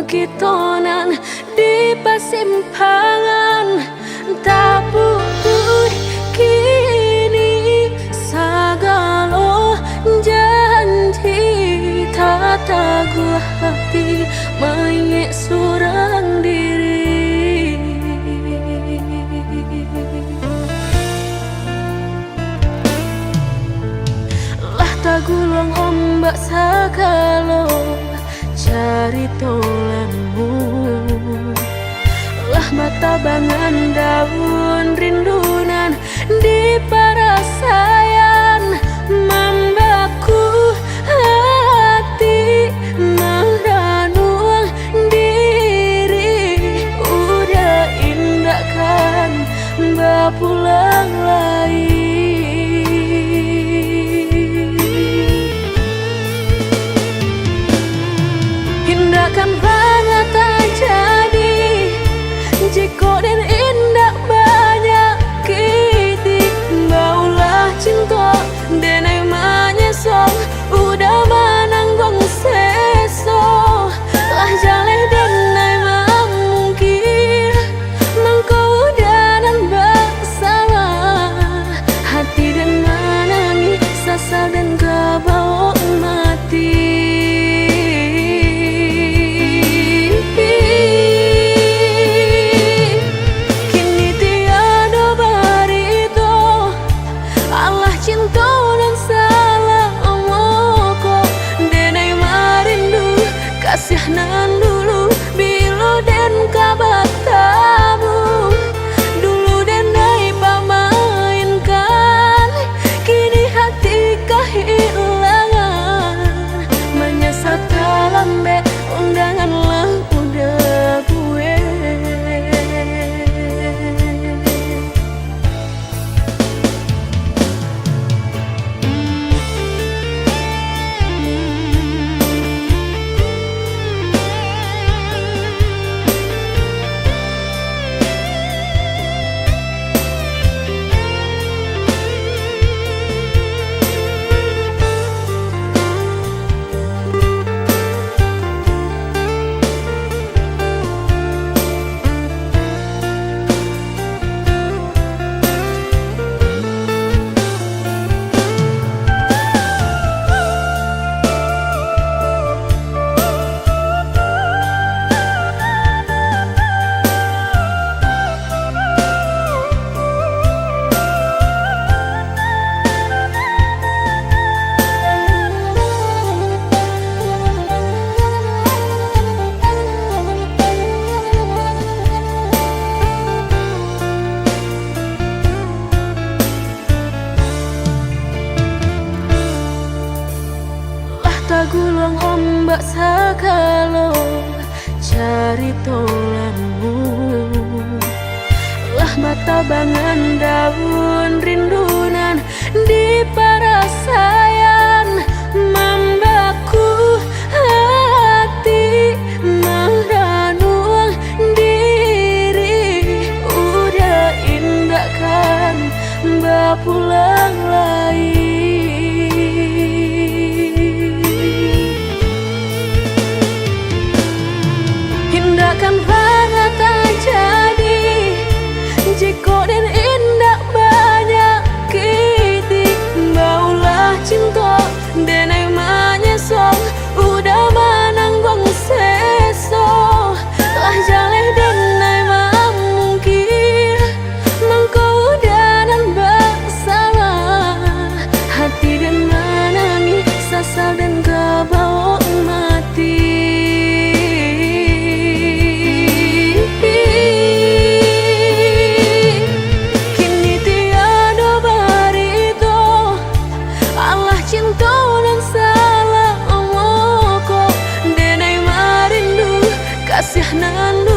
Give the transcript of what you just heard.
kitonan di persimpangan tak butuh kini sagalo janji tak taguh hati mayek surang diri lah tagulung ombak sagalo cari tolamu lah mata bangan daun rindunan di parasayan membaku hati meranung diri udah indah kan bapulang lagi hindakan banget tak jadi jika dan indah banyak kiti baulah cinta dan emangnya song udah menanggung seso lah jaleh dan emang mungkin mengkau dan bersama hati dan menangis sasal dan kebawa mati. Kasihanan dulu bilo dan kabatamu dulu dan naik pamainkan kini hati kehilangan menyesal lambe undangan lah udah gue tagulung ombak sagalo cari tolamu lah mata bangan daun rindunan di parasayan membaku hati meranung diri udah indah kan bapulang lagi hindakan banget tak jadi jika dan indah banyak kiti baulah cinta dan emangnya song udah menanggung seso lah jaleh dan emang mungkin mengkau dan bersama hati dan menangis sasal dan kebawa mati. Kasihanan